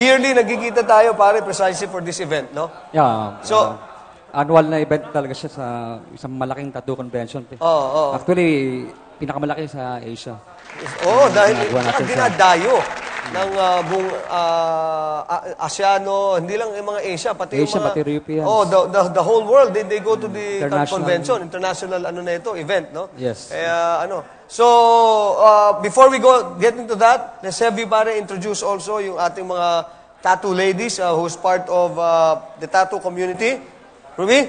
Yearly, nagkikita tayo, pare, precisely for this event, no? Yeah. So, annual na event talaga siya sa isang malaking tattoo convention. Actually, pinakamalaki sa Asia. dahil natin dinadayo ng buong Asiano, hindi lang yung mga Asia, pati Asia, yung mga... pati Europeans. The whole world, they go to the International international event, no? Yes. Kaya, So, before we get into that, let's have you, pare, introduce also yung ating mga tattoo ladies who's part of the tattoo community. Ruby?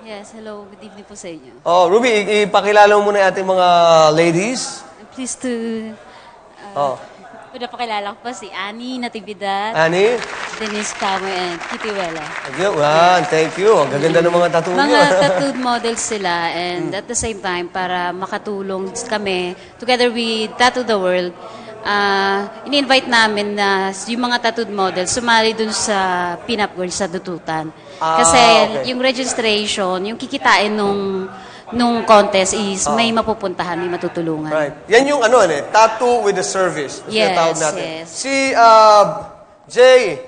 Yes, hello. Good evening po sa inyo. Ruby, ipakilala mo muna yung ating mga ladies. I'm pleased to... Pinapakilala ko po si Annie Natividad, Annie? Denise Camoy, and Kitty Wella. Thank you. Ang gaganda ng mga tattoo niyo. Mga tattooed models sila, and at the same time, para makatulong kami, together with Tattoo the World, ini-invite namin na yung mga tattooed models sumali dun sa Pin-Up Girls sa Dututan. Kasi yung registration, yung kikitain nung contest is may mapupuntahan, may matutulungan. Right. Yan yung tattoo with the service. Yes, natin. yes. Si Jay,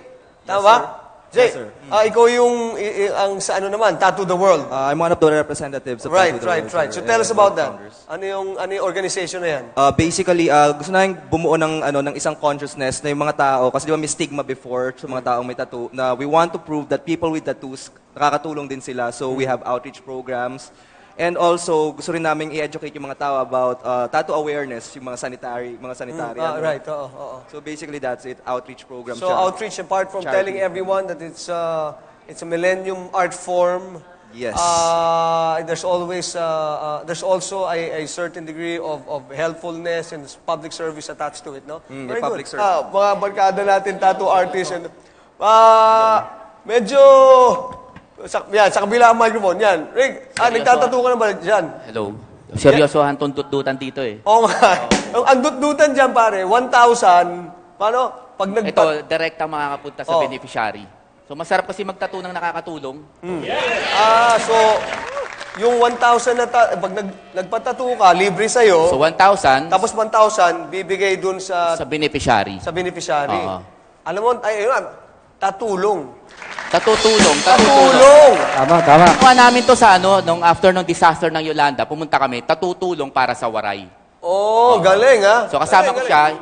tama? Jay, Yes, sir. Ikaw yung ang sa naman, Tattoo the World. I'm one of the representatives of Tattoo the World, Right. sir. So tell us about that. Founders. Ano yung organization na yan? Basically, gusto namin bumuo ng isang consciousness na yung mga tao, kasi di ba may stigma before sa mga taong may tattoo, na we want to prove that people with tattoos, nakakatulong din sila. So we have outreach programs. And also, gusto rin namin i-educate yung mga tao about tattoo awareness, yung mga sanitary. Right, So basically, that's it. Outreach program So siya. outreach, apart from Charity. telling everyone that it's a millennium art form. Yes. There's also a certain degree of helpfulness and public service attached to it, no? Very public good. service. Mga barkada natin, tattoo artists. Medyo... Sa kabila ang microphone, yan. Rick, nagtatattoo ka na ba dyan? Hello. Seryosohan tong dut-dutan dito eh. Oo nga. Ang dut-dutan dyan, pare, 1,000. Paano? Pag Ito, direktang makakapunta sa beneficiary. So, masarap kasi magtattoo ng nakakatulong. So, yung 1,000 na pag nagpatattoo ka, libre sa'yo. So, 1,000 Tapos 1,000, bibigay dun sa beneficiary. beneficiary. Oo. Alam mo, tatulong. Tatutulong. Tama. Kuha namin to sa after nung disaster ng Yolanda, pumunta kami, tatutulong para sa Waray. Galing ha? So, kasama ko siya,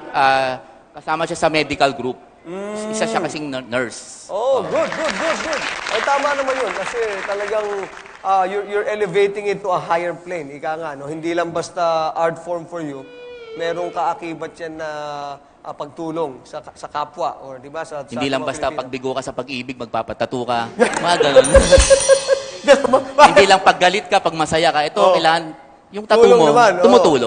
kasama siya sa medical group. Isa siya kasing nurse. Good. Ay, tama naman yun. Kasi talagang you're elevating it to a higher plane. Ika nga, no? Hindi lang basta art form for you. Merong kaakibat yan na pagtulong sa kapwa or di ba sa Hindi lang basta pagbigo ka sa pag-ibig, magpapatattoo ka. Mga ganun. Hindi lang paggalit ka, pag masaya ka. Ito, kailangan yung tattoo mo, tumutulong.